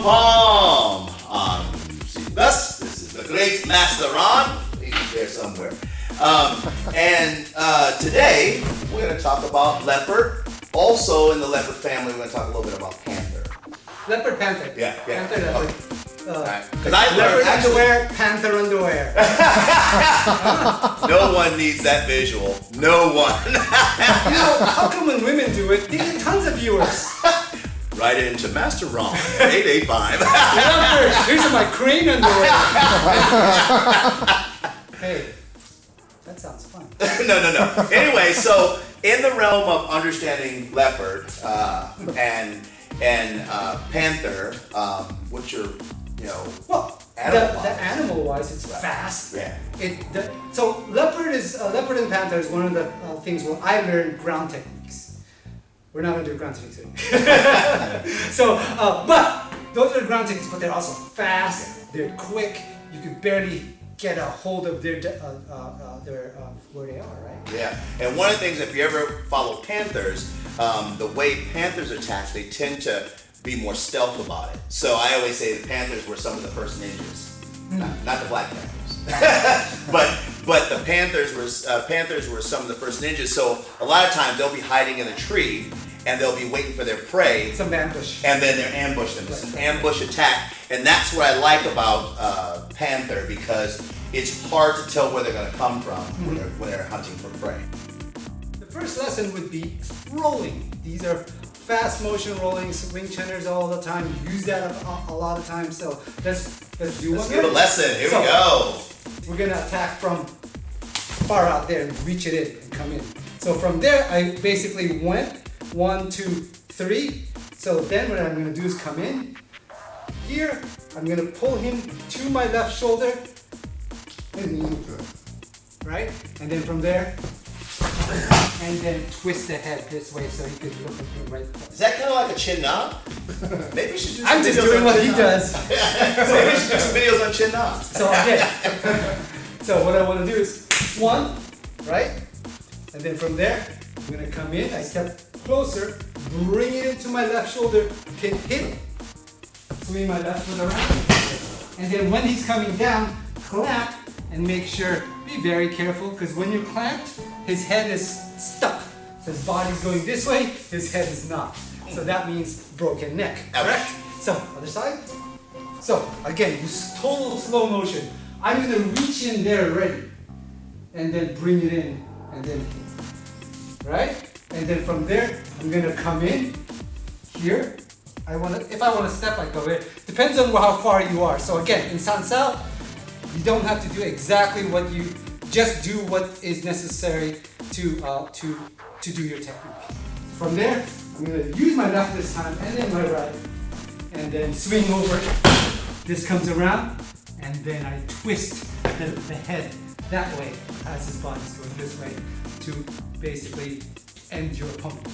Palm. This is the great Master Ron. He's there somewhere. And today we're going to talk about leopard. Also in the leopard family, we're going to talk a little bit about panther. Leopard, panther. Yeah. Panther, leopard. Right. Leopard underwear, panther underwear. No one needs that visual. No one. How come when women do it, they get tons of viewers? Write it into Master Ron at 885. Leopard, these are my crane underwear. Hey, that sounds fun. No. Anyway, so in the realm of understanding leopard and panther, which are, well, the animal-wise, it's fast. Yeah. So leopard and panther is one of the things where I learned ground techniques. We're not going to do ground techniques today. So, but those are ground techniques, but they're also fast. They're quick. You can barely get a hold of their where they are, right? Yeah. And one of the things, if you ever follow panthers, the way panthers attack, they tend to be more stealth about it. So I always say the panthers were some of the first ninjas, not the black panthers, but the panthers were some of the first ninjas. So a lot of times they'll be hiding in a tree and they'll be waiting for their prey. Some ambush. And then they're ambushed them. It's an ambush attack, and that's what I like about panther, because it's hard to tell where they're going to come from when they're hunting for prey. The first lesson would be rolling. These are fast motion rolling, Wing Chunners all the time. Use that a lot of times. So let's do one. Let's give a lesson. Here we go. We're gonna attack from far out there and reach it in and come in. So from there, I basically went 1, 2, 3. So then what I'm gonna do is come in here. I'm gonna pull him to my left shoulder and right, and then from there. And then twist the head this way so he could look at the right place. Is that kind of like a chin knob? Maybe you should do some I'm just videos doing on what chin he knob. does. Maybe you should do some videos on chin knobs. So so what I want to do is 1, right? And then from there, I'm going to come in, I step closer, bring it into my left shoulder, hit him, swing my left foot around. And then when he's coming down, clamp and make sure, be very careful, because when you're clamped, his head is stuck. So his body's going this way, his head is not. So that means broken neck, correct? So, other side. So, again, total slow motion. I'm going to reach in there already, and then bring it in, and then, right? And then from there, I'm going to come in here. If I want to step, I go in. Depends on how far you are. So again, in Sansao, you don't have to do exactly what you, just do what is necessary to do your technique. From there, I'm going to use my left this time, and then my right, and then swing over. This comes around, and then I twist the head that way as his body's going this way to basically end your opponent.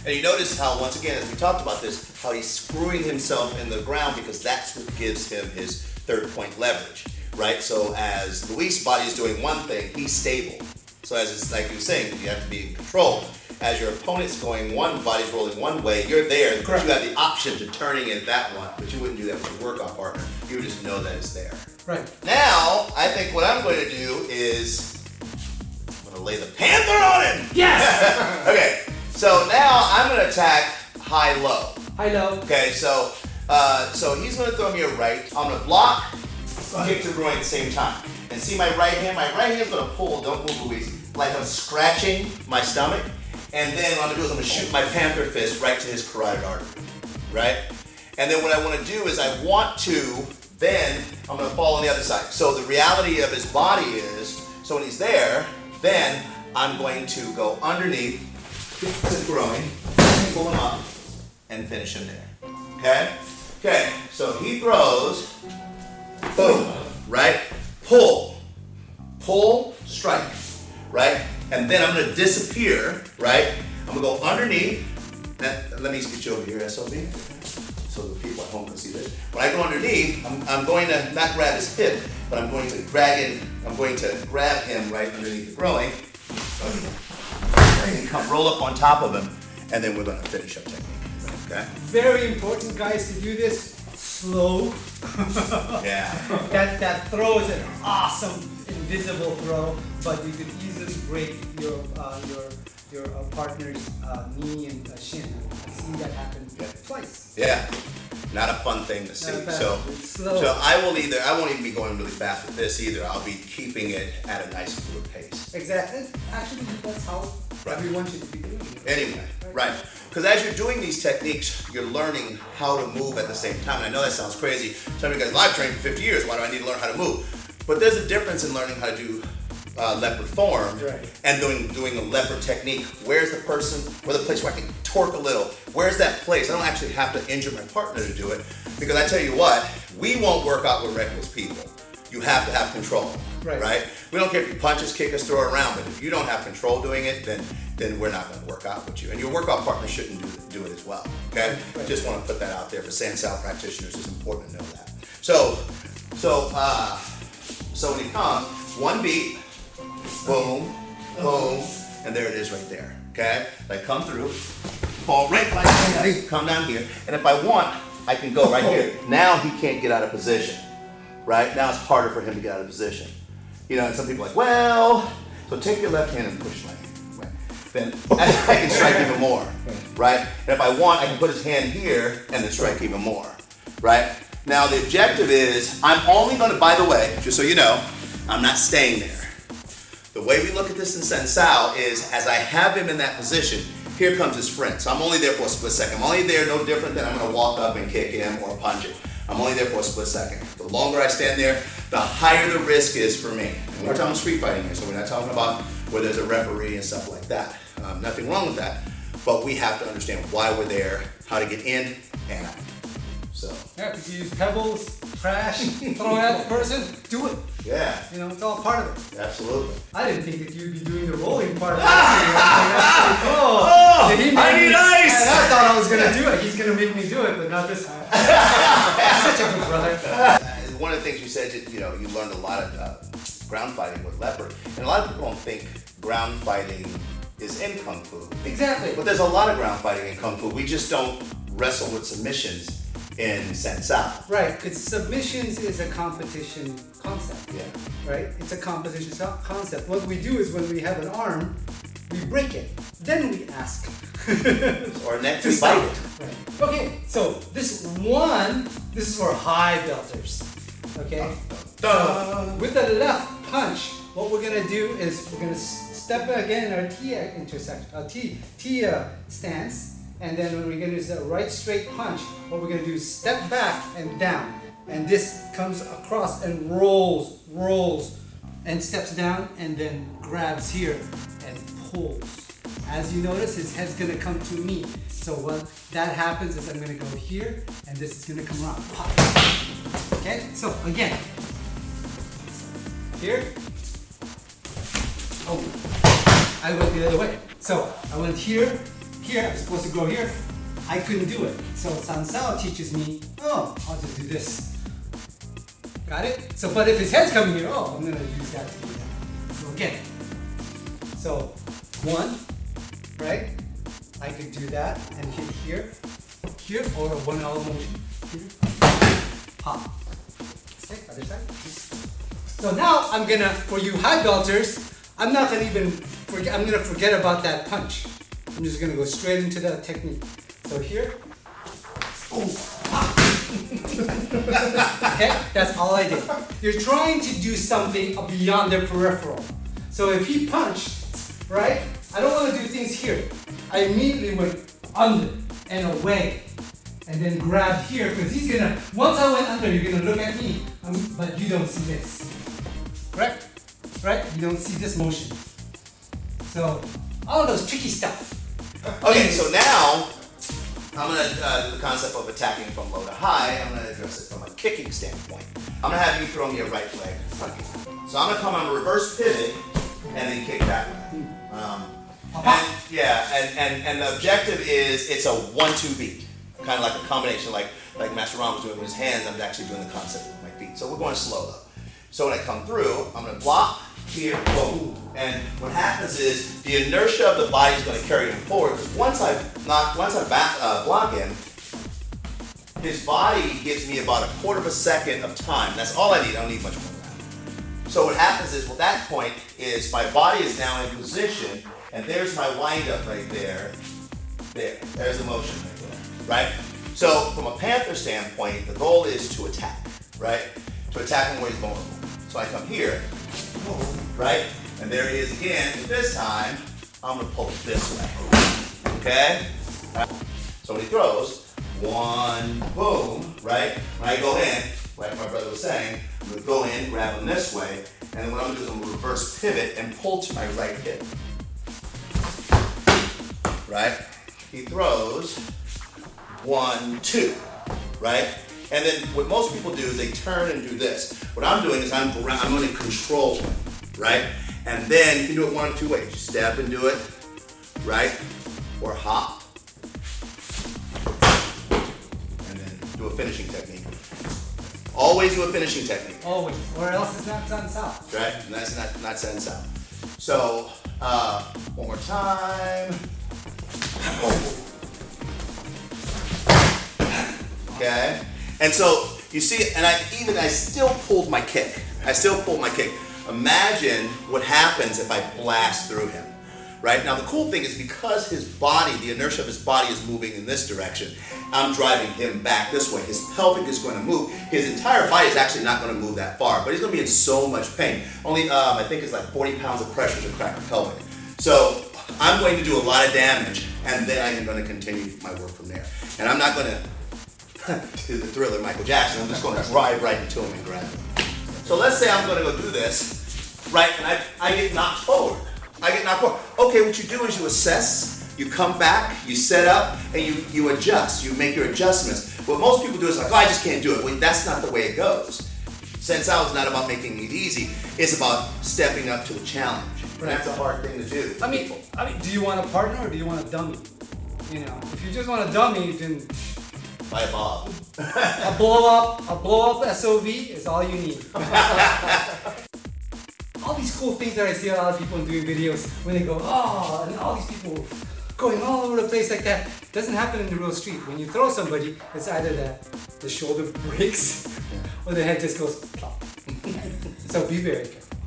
And you notice how, once again, as we talked about this, how he's screwing himself in the ground, because that's what gives him his third point leverage, right? So as Luis' body is doing one thing, he's stable. So as it's like you were saying, you have to be in control. As your opponent's going one, body's rolling one way, you're there, because you have the option to turning it that one, but you wouldn't do that with your workout partner. You would just know that it's there. Right. Now, I think what I'm going to do is, I'm going to lay the panther on him. Yes! Okay, so now I'm going to attack high-low. High-low. Okay, so he's going to throw me a right. I'm going to block, kick to groin at the same time. And see my right hand's going to pull, don't move Luis, like I'm scratching my stomach. And then what I'm going to do is I'm going to shoot my panther fist right to his carotid artery, right? And then what I want to do is then I'm going to fall on the other side. So the reality of his body is, so when he's there, then I'm going to go underneath his groin, pull him up, and finish him there, okay? Okay, so he throws, boom, right? Pull, strike, right? And then I'm going to disappear, right? I'm going to go underneath. Let me get you over here, SOB, so the people at home can see this. When I go underneath, I'm going to not grab his hip, but I'm going to grab him right underneath the groin, and come roll up on top of him, and then we're going to finish up technique. Okay? Very important, guys, to do this slow. Yeah. That throw is an awesome invisible throw, but you could easily break your partner's knee and shin. I've seen that happen twice. Yeah. Not a fun thing to see. Not bad. So, It's slow. so I won't even be going really fast with this either. I'll be keeping it at a nice fluid pace. Exactly. Actually, that's how everyone should be doing it. Anyway, right. Because as you're doing these techniques, you're learning how to move at the same time. And I know that sounds crazy. Some of you guys, I've trained for 50 years. Why do I need to learn how to move? But there's a difference in learning how to do leopard form and doing a leopard technique. Where's the place where I can torque a little? Where's that place? I don't actually have to injure my partner to do it. Because I tell you what, we won't work out with reckless people. You have to have control, right? We don't care if you punch us, kick us, throw it around, but if you don't have control doing it, then we're not going to work out with you. And your workout partner shouldn't do it as well, okay? Just want to put that out there for Sansao practitioners. It's important to know that. So when you come, one beat, boom, boom, and there it is right there, okay? Like come through, fall right like that, come down here, and if I want, I can go right here. Now he can't get out of position. Right? Now it's harder for him to get out of position. You know, and some people are like, well, so take your left hand and push my hand. Right? Then I can strike even more. Right? And if I want, I can put his hand here and then strike even more. Right? Now the objective is, I'm only going to, by the way, just so you know, I'm not staying there. The way we look at this in Sansao is, as I have him in that position, here comes his friend. So I'm only there for a split second. I'm only there no different than I'm going to walk up and kick him or punch him. I'm only there for a split second. The longer I stand there, the higher the risk is for me. And we're talking street fighting here, so we're not talking about where there's a referee and stuff like that. Nothing wrong with that, but we have to understand why we're there, how to get in and out. So. Yeah, if you use pebbles, trash, throw it at the person, do it. Yeah. You know, it's all part of it. Absolutely. I didn't think that you'd be doing the rolling part of it. That's pretty cool. Oh, He I need ice! And I thought I was going to do it. He's going to make me do it, but not this time. Such a good brother. One of the things you said, you learned a lot of ground fighting with leopard. And a lot of people don't think ground fighting is in Kung Fu. Exactly. But there's a lot of ground fighting in Kung Fu. We just don't wrestle with submissions in Sansao. Right, because submissions is a competition concept. Yeah. Right? It's a competition concept. What we do is when we have an arm, we break it. Then we ask. Or neck to to stop bite it. Right. Okay, so this is for high belters. Okay? With the left punch, what we're gonna do is we're gonna step again in our T stance, and then when we're gonna use the right straight punch, what we're gonna do is step back and down, and this comes across and rolls, and steps down, and then grabs here and pulls. As you notice, his head's gonna come to me. So what that happens is I'm gonna go here, and this is gonna come around. Pop. Okay, so again, here. Oh, I went the other way. So I went here, I'm supposed to go here. I couldn't do it. So Sansao teaches me, I'll just do this. Got it? So, but if his head's coming here, I'm gonna use that to do that. So again, so one, right? I could do that and hit here, or a 1L motion. Here, pop. Okay, other side. So now I'm gonna, for you high belters, I'm not gonna even forget. I'm gonna forget about that punch. I'm just gonna go straight into that technique. So here, pop. Okay, that's all I did. You're trying to do something beyond the peripheral. So if he punched, right? I don't want to do things here. I immediately went under and away, and then grabbed here, because he's gonna, once I went under, you're gonna look at me, but you don't see this. Correct? Right? You don't see this motion. So, all of those tricky stuff. Okay, so now I'm going to do the concept of attacking from low to high. I'm going to address it from a kicking standpoint. I'm going to have you throw me a right leg front kick. So I'm going to come on a reverse pivot and then kick that way. And the objective is it's a 1-2 beat, kind of like a combination, like Master Ron was doing with his hands. I'm actually doing the concept with my feet. So we're going slow though. So when I come through, I'm going to block here, boom. And what happens is the inertia of the body is going to carry him forward. Because once I block him, his body gives me about 1/4 of a second of time. That's all I need. I don't need much more than that. So what happens is, well, that point is my body is now in position, and there's my wind-up right there. There's the motion right there, right? So from a Panther standpoint, the goal is to attack, right? To attack him where he's vulnerable. So I come here, right? And there he is again. And this time, I'm gonna pull it this way, okay? So when he throws, one, boom, right? When I go in, like my brother was saying, I'm gonna go in, grab him this way, and then what I'm gonna do is I'm gonna reverse pivot and pull to my right hip, right? He throws, 1, 2, right? And then what most people do is they turn and do this. What I'm doing is I'm going to control him, right? And then you can do it one of two ways. You step and do it, right? Or hop. And then do a finishing technique. Always do a finishing technique. Always, or else it's not sun south. Right? And that's not sense out. So, one more time. Okay? And so, you see, and I still pulled my kick. Imagine what happens if I blast through him, right? Now the cool thing is because his body, the inertia of his body is moving in this direction, I'm driving him back this way. His pelvic is going to move. His entire body is actually not going to move that far, but he's going to be in so much pain. Only, I think it's like 40 pounds of pressure to crack the pelvic. So I'm going to do a lot of damage, and then I am going to continue my work from there. And I'm not going to do the Thriller Michael Jackson. I'm just going to drive right into him and grab him. So let's say I'm going to go do this, right, and I get knocked forward. Okay, what you do is you assess, you come back, you set up, and you adjust. You make your adjustments. What most people do is like, oh, I just can't do it. Well, that's not the way it goes. Sensao is not about making it easy. It's about stepping up to a challenge. And that's a hard thing to do. I mean, do you want a partner or do you want a dummy? You know, if you just want a dummy, then Buy a Bob. a blow up SOV is all you need. All these cool things that I see a lot of people doing videos when they go, oh, and all these people going all over the place like that. Doesn't happen in the real street. When you throw somebody, it's either that the shoulder breaks or the head just goes plop. So be very careful.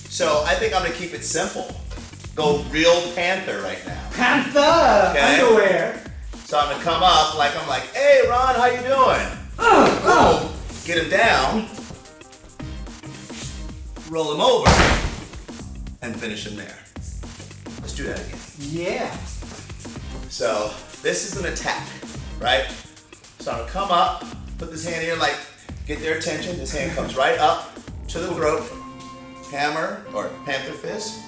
So I think I'm gonna keep it simple. Go real Panther right now. Panther! Okay. Underwear. So I'm gonna come up like I'm like, hey Ron, how you doing? Get him down, roll him over, and finish him there. Let's do that again. Yeah. So this is an attack, right? So I'm gonna come up, put this hand here, like get their attention. This hand comes right up to the throat, hammer or Panther fist,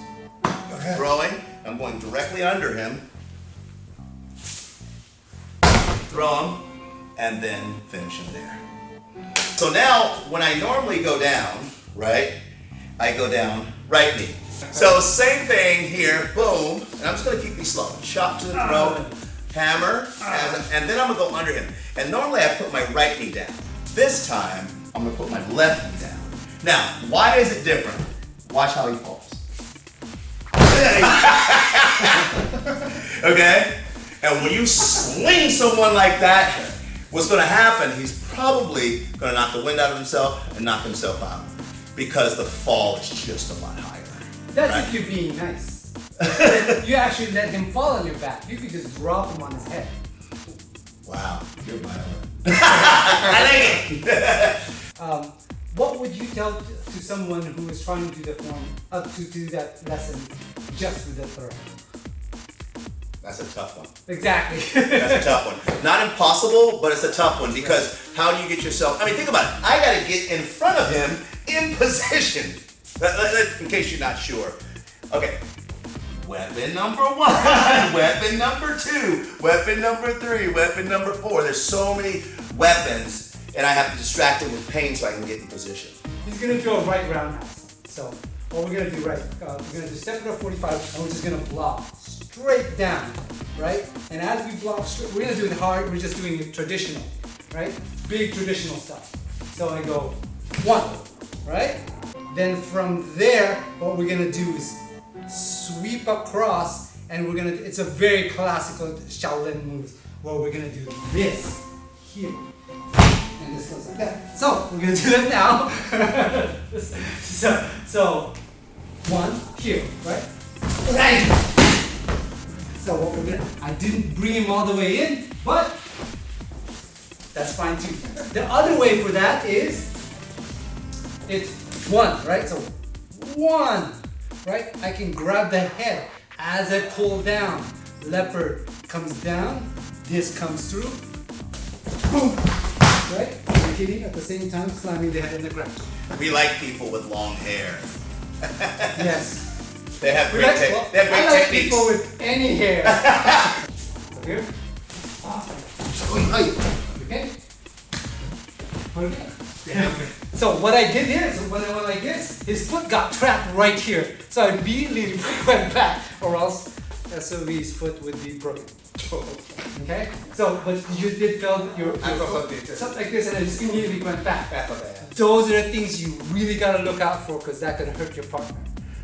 throwing. I'm going directly under him. Throw him, and then finish him there. So now, when I normally go down, right, I go down right knee. So same thing here, boom, and I'm just gonna keep these slow. Chop to the throat, hammer, and then I'm gonna go under him. And normally I put my right knee down. This time, I'm gonna put my left knee down. Now, why is it different? Watch how he falls. Okay? And when you swing someone like that, what's going to happen, he's probably going to knock the wind out of himself and knock himself out because the fall is just a lot higher. That's right? if you're being nice. You actually let him fall on your back. You could just drop him on his head. Wow, you're violent. I like it. What would you tell to someone who is trying to do the form, to do that lesson just with the throw? That's a tough one. Exactly. That's a tough one. Not impossible, but it's a tough one because how do you get yourself, I mean, think about it. I got to get in front of him in position. In case you're not sure. Okay. Weapon number 1, weapon number 2, weapon number 3, weapon number 4. There's so many weapons, and I have to distract him with pain so I can get in position. He's going to do a right roundhouse. So what we're going to do, right, we're going to do step to 45, and we're just going to block straight down, right? And as we block straight, we're going to do it hard, we're just doing it traditional, right? Big traditional stuff. So I go 1, right? Then from there, what we're going to do is sweep across, and we're going to, it's a very classical Shaolin move, where we're going to do this here. this goes like that. So we're gonna do that now. so one here, right? So what we're gonna, I didn't bring him all the way in, but that's fine too. The other way for that is, it's one, right? So one, right? I can grab the head as I pull down. Leopard comes down, this comes through, boom, right? I'm hitting at the same time, slamming the head in the ground. We like people with long hair. Yes. They have great, they have great I like techniques. people with any hair. So here. Okay. So what I did here is when I went like this, his foot got trapped right here. So I immediately went back, or else SOV's foot would be broken. Okay? So, but you did feel your foot, something like this, and I just immediately went back. Those are the things you really gotta look out for, because that could hurt your partner.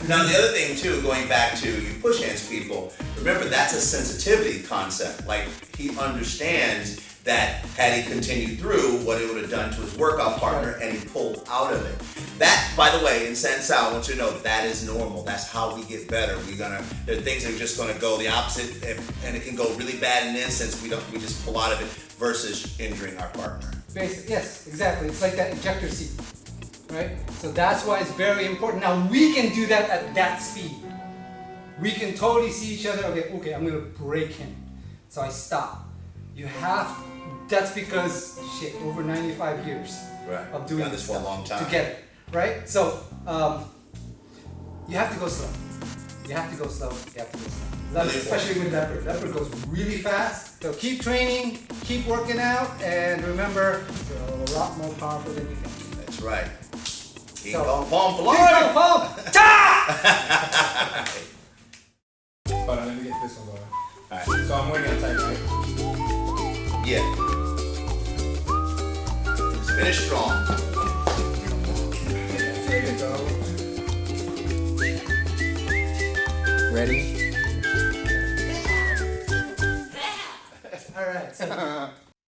Now the other thing too, going back to you push hands people, remember that's a sensitivity concept. Like he understands that had he continued through, what it would have done to his workout partner, and he pulled out of it. That, by the way, in Sensei, I want you to know that is normal. That's how we get better. There are things that are just gonna go the opposite, and it can go really bad in an instance. We just pull out of it versus injuring our partner. Yes, exactly. It's like that ejector seat, right? So that's why it's very important. Now we can do that at that speed. We can totally see each other. Okay, I'm gonna break him. So I stop. You have, that's because, over 95 years of doing this for a long time. to get it, right? So, you have to go slow. You have to go slow. Especially with Leopard. Leopard goes really fast. So keep training, keep working out, and remember, you're a lot more powerful than you think. That's right. King So, Kong Palm for life. King Kong Palm! Ta! Hold on, let me get this one going. Alright, so I'm winning a tight, right? Yeah. Let's finish strong. There you go. Ready?